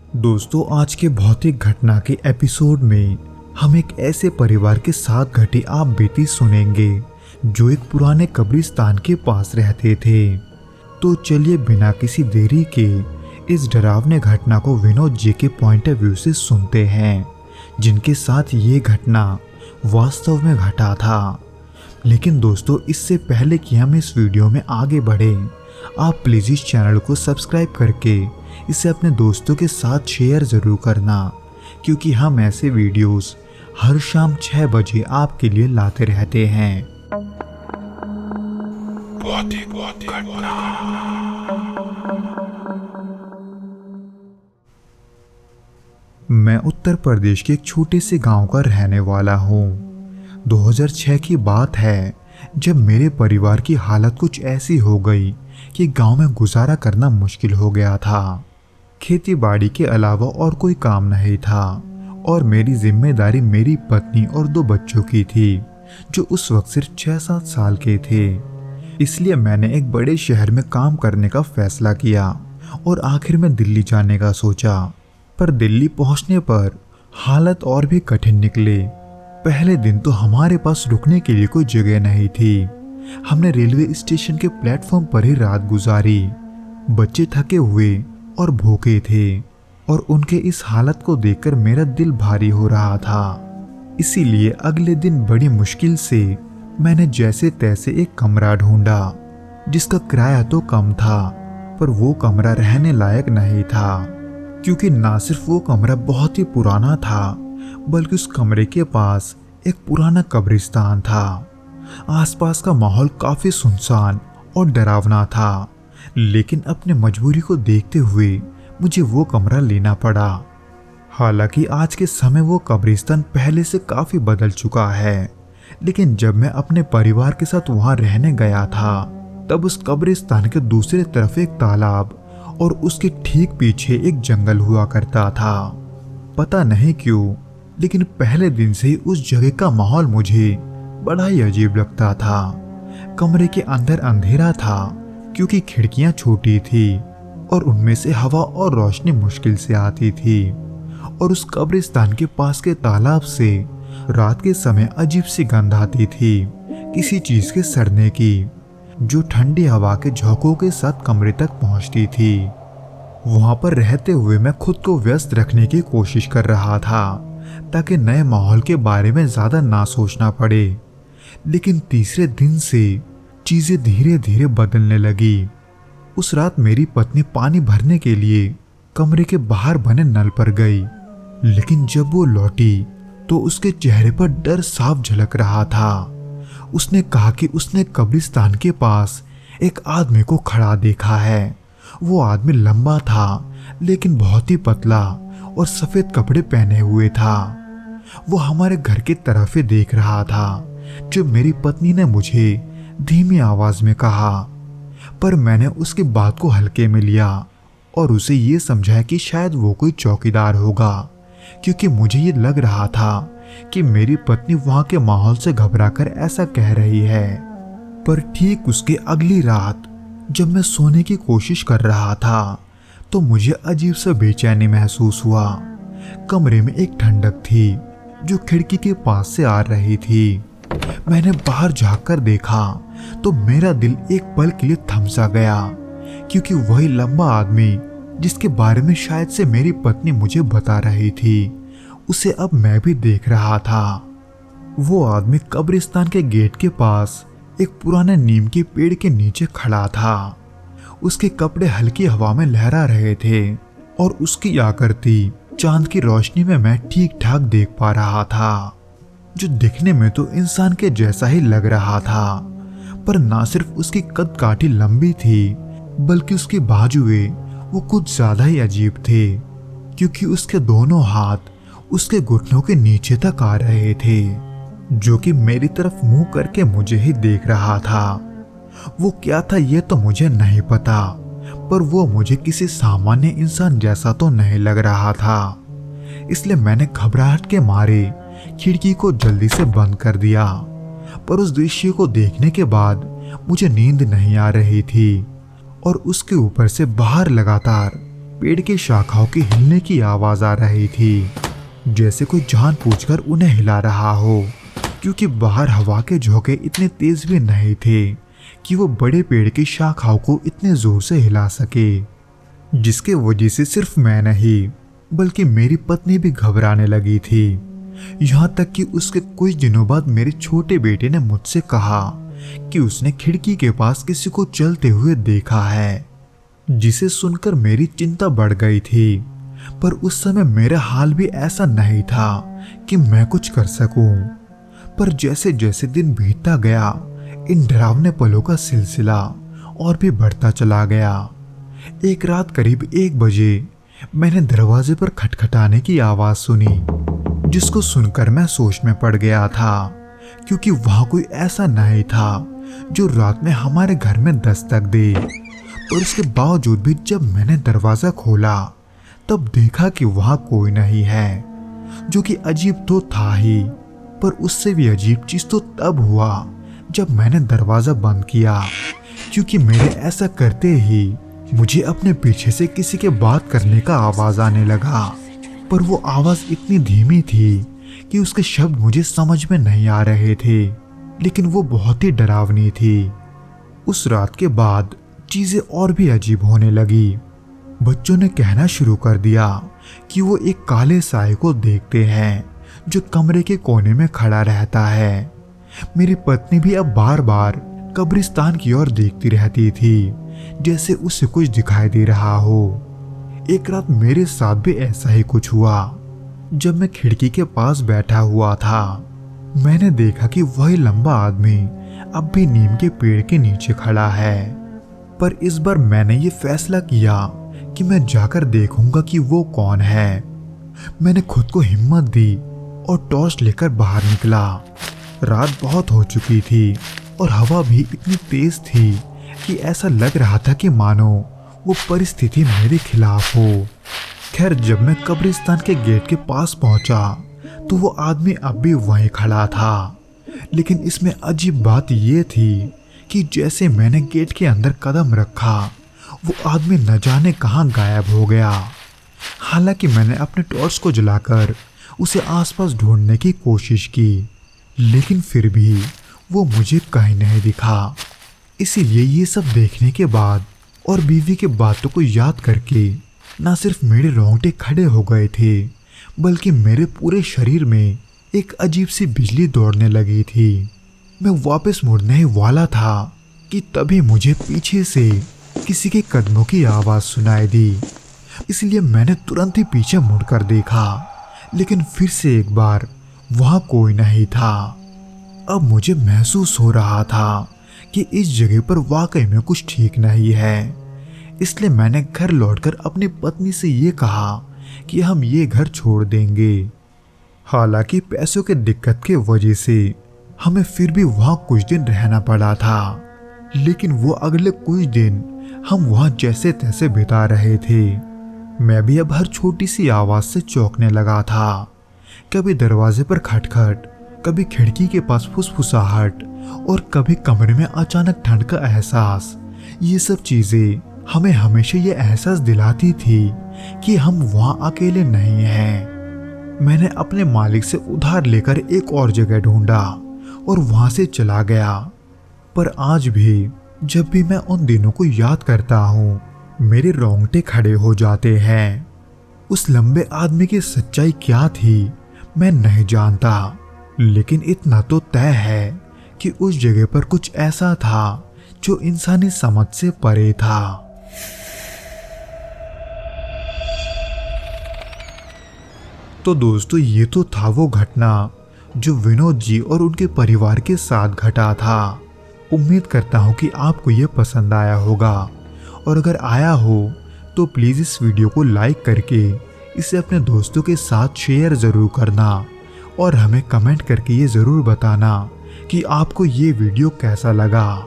दोस्तों, आज के भौतिक घटना के एपिसोड में हम एक ऐसे परिवार के साथ घटी आप बीती सुनेंगे जो एक पुराने कब्रिस्तान के पास रहते थे। तो चलिए बिना किसी देरी के इस डरावने घटना को विनोद जी के पॉइंट ऑफ व्यू से सुनते हैं, जिनके साथ ये घटना वास्तव में घटा था। लेकिन दोस्तों, इससे पहले कि हम इस वीडियो में आगे बढ़ें, आप प्लीज़ इस चैनल को सब्सक्राइब करके इसे अपने दोस्तों के साथ शेयर ज़रूर करना, क्योंकि हम ऐसे वीडियोस हर शाम 6 बजे आपके लिए लाते रहते हैं। मैं उत्तर प्रदेश के एक छोटे से गांव का रहने वाला हूँ। 2006 की बात है, जब मेरे परिवार की हालत कुछ ऐसी हो गई कि गांव में गुजारा करना मुश्किल हो गया था। खेती बाड़ी के अलावा और कोई काम नहीं था और मेरी जिम्मेदारी मेरी पत्नी और 2 बच्चों की थी, जो उस वक्त सिर्फ 6-7 साल के थे। इसलिए मैंने एक बड़े शहर में काम करने का फैसला किया और आखिर में दिल्ली जाने का सोचा। पर दिल्ली पहुंचने पर हालत और भी कठिन निकले। पहले दिन तो हमारे पास रुकने के लिए कोई जगह नहीं थी। हमने रेलवे स्टेशन के प्लेटफॉर्म पर ही रात गुजारी। बच्चे थके हुए और भूखे थे और उनके इस हालत को देखकर मेरा दिल भारी हो रहा था। इसीलिए अगले दिन बड़ी मुश्किल से मैंने जैसे तैसे एक कमरा ढूंढा, जिसका किराया तो कम था, पर वो कमरा रहने लायक नहीं था, क्योंकि ना सिर्फ वो कमरा बहुत ही पुराना था, बल्कि उस कमरे के पास एक पुराना कब्रिस्तान था। आसपास का माहौल काफी सुनसान और डरावना था, लेकिन अपने मजबूरी को देखते हुए मुझे वो कमरा लेना पड़ा। हालांकि आज के समय वो कब्रिस्तान पहले से काफी बदल चुका है, लेकिन जब मैं अपने परिवार के साथ वहां रहने गया था, तब उस कब्रिस्तान के दूसरे तरफ एक तालाब और उसके ठीक पीछे एक जंगल हुआ करता था। पता नहीं क्यों, लेकिन पहले दिन से ही उस जगह का माहौल मुझे बड़ा ही अजीब लगता था। कमरे के अंदर अंधेरा था, क्योंकि खिड़कियां छोटी थी और उनमें से हवा और रोशनी मुश्किल से आती थी। और उस कब्रिस्तान के पास के तालाब से रात के समय अजीब सी गंध आती थी, किसी चीज के सड़ने की, जो ठंडी हवा के झोंकों के साथ कमरे तक पहुंचती थी। वहां पर रहते हुए मैं खुद को व्यस्त रखने की कोशिश कर रहा था, ताकि नए माहौल के बारे में ज्यादा ना सोचना पड़े। लेकिन तीसरे दिन से चीजें धीरे धीरे बदलने लगी। उस रात मेरी पत्नी पानी भरने के लिए कमरे के बाहर बने नल पर गई, लेकिन जब वो लौटी तो उसके चेहरे पर डर साफ झलक रहा था। उसने कहा कि उसने कब्रिस्तान के पास एक आदमी को खड़ा देखा है। वो आदमी लंबा था, लेकिन बहुत ही पतला और सफेद कपड़े पहने हुए था। वो हमारे घर की तरफ ही देख रहा था, जो मेरी पत्नी ने मुझे धीमी आवाज में कहा। पर मैंने उसकी बात को हल्के में लिया और उसे ये समझाया कि शायद वो कोई चौकीदार होगा, क्योंकि मुझे ये लग रहा था कि मेरी पत्नी वहां के माहौल से घबराकर ऐसा कह रही है। पर ठीक उसके अगली रात जब मैं सोने की कोशिश कर रहा था, तो मुझे अजीब सा बेचैनी महसूस हुआ। कमरे में एक ठंडक थी जो खिड़की के पास से आ रही थी। मैंने बाहर झांककर देखा तो मेरा दिल एक पल के लिए थम सा गया, क्योंकि वही लंबा आदमी जिसके बारे में शायद से मेरी पत्नी मुझे बता रही थी, उसे अब मैं भी देख रहा था। वो आदमी कब्रिस्तान के गेट के पास एक पुराने नीम के पेड़ के नीचे खड़ा था। उसके कपड़े हल्की हवा में लहरा रहे थे और उसकी आकृति चांद की रोशनी में मैं ठीक ठाक देख पा रहा था, जो दिखने में तो इंसान के जैसा ही लग रहा था। पर ना सिर्फ उसकी कद काठी लंबी थी, बल्कि उसकी बाजुएं वो कुछ ज्यादा ही अजीब थे, क्योंकि उसके दोनों हाथ उसके घुटनों के नीचे तक आ रहे थे, जो कि मेरी तरफ मुंह करके मुझे ही देख रहा था। वो क्या था ये तो मुझे नहीं पता, पर वो मुझे किसी सामान्य इंसान जैसा तो नहीं लग रहा था। इसलिए मैंने घबराहट के मारे खिड़की को जल्दी से बंद कर दिया। पर उस दृश्य को देखने के बाद मुझे नींद नहीं आ रही थी और उसके ऊपर से बाहर लगातार पेड़ की शाखाओं के हिलने की आवाज आ रही थी, जैसे कोई जानबूझकर उन्हें हिला रहा हो, क्योंकि बाहर हवा के झोंके इतने तेज भी नहीं थे कि वो बड़े पेड़ की शाखाओं को इतने जोर से हिला सके, जिसके वजह से सिर्फ मैं नहीं बल्कि मेरी पत्नी भी घबराने लगी थी। यहाँ तक कि उसके कुछ दिनों बाद मेरे छोटे बेटे ने मुझसे कहा कि उसने खिड़की के पास किसी को चलते हुए देखा है, जिसे सुनकर मेरी चिंता बढ़ गई थी। पर उस समय मेरा हाल भी ऐसा नहीं था कि मैं कुछ कर सकूं। पर जैसे जैसे दिन बीतता गया, इन डरावने पलों का सिलसिला और भी बढ़ता चला गया। एक रात करीब 1 बजे मैंने दरवाजे पर खटखटाने की आवाज सुनी, जिसको सुनकर मैं सोच में पड़ गया था, क्योंकि वहां कोई ऐसा नहीं था जो रात में हमारे घर में दस्तक दे। पर उसके बावजूद भी जब मैंने दरवाजा खोला तब देखा कि वहां कोई नहीं है, जो कि अजीब तो था ही, पर उससे भी अजीब चीज तो तब हुआ जब मैंने दरवाजा बंद किया, क्योंकि मेरे ऐसा करते ही मुझे अपने पीछे से किसी के बात करने का आवाज आने लगा। पर वो आवाज इतनी धीमी थी कि उसके शब्द मुझे समझ में नहीं आ रहे थे, लेकिन वो बहुत ही डरावनी थी। उस रात के बाद चीजें और भी अजीब होने लगी। बच्चों ने कहना शुरू कर दिया कि वो एक काले साए को देखते हैं जो कमरे के कोने में खड़ा रहता है। मेरी पत्नी भी अब बार बार कब्रिस्तान की ओर देखती रहती थी, जैसे उसे कुछ दिखाई दे रहा हो। एक रात मेरे साथ भी ऐसा ही कुछ हुआ। जब मैं खिड़की के पास बैठा हुआ था, मैंने देखा कि वही लंबा आदमी अब भी नीम के पेड़ के नीचे खड़ा है। पर इस बार मैंने ये फैसला किया कि मैं जाकर देखूंगा कि वो कौन है। मैंने खुद को हिम्मत दी और टॉर्च लेकर बाहर निकला। रात बहुत हो चुकी थी और हवा भी इतनी तेज थी कि ऐसा लग रहा था कि मानो वो परिस्थिति मेरे खिलाफ हो। खैर, जब मैं कब्रिस्तान के गेट के पास पहुंचा तो वो आदमी अब भी वहीं खड़ा था, लेकिन इसमें अजीब बात ये थी कि जैसे मैंने गेट के अंदर कदम रखा, वो आदमी न जाने कहां गायब हो गया। हालांकि मैंने अपने टॉर्च को जलाकर उसे आसपास ढूंढने की कोशिश की, लेकिन फिर भी वो मुझे कहीं नहीं दिखा। इसीलिए ये सब देखने के बाद और बीवी के बातों को याद करके ना सिर्फ मेरे रोंगटे खड़े हो गए थे, बल्कि मेरे पूरे शरीर में एक अजीब सी बिजली दौड़ने लगी थी। मैं वापस मुड़ने ही वाला था कि तभी मुझे पीछे से किसी के कदमों की आवाज सुनाई दी। इसलिए मैंने तुरंत ही पीछे मुड़कर देखा, लेकिन फिर से एक बार वहां कोई नहीं था। अब मुझे महसूस हो रहा था कि इस जगह पर वाकई में कुछ ठीक नहीं है। इसलिए मैंने घर लौटकर अपनी पत्नी से ये कहा कि हम ये घर छोड़ देंगे। हालांकि पैसों के दिक्कत के वजह से हमें फिर भी वहां कुछ दिन रहना पड़ा था, लेकिन वो अगले कुछ दिन हम वहां जैसे तैसे बिता रहे थे। मैं भी अब हर छोटी सी आवाज से चौंकने लगा था। कभी दरवाजे पर खटखट, कभी खिड़की के पास फुसफुसाहट और कभी कमरे में अचानक ठंड का एहसास। ये सब चीजें हमें हमेशा ये एहसास दिलाती थी कि हम वहां अकेले नहीं हैं। मैंने अपने मालिक से उधार लेकर एक और जगह ढूंढा और वहां से चला गया। पर आज भी जब भी मैं उन दिनों को याद करता हूँ, मेरे रोंगटे खड़े हो जाते हैं। उस लंबे आदमी की सच्चाई क्या थी मैं नहीं जानता, लेकिन इतना तो तय है कि उस जगह पर कुछ ऐसा था जो इंसानी समझ से परे था। तो दोस्तों, ये तो था वो घटना जो विनोद जी और उनके परिवार के साथ घटा था। उम्मीद करता हूँ कि आपको ये पसंद आया होगा, और अगर आया हो तो प्लीज़ इस वीडियो को लाइक करके इसे अपने दोस्तों के साथ शेयर ज़रूर करना, और हमें कमेंट करके ये ज़रूर बताना कि आपको ये वीडियो कैसा लगा।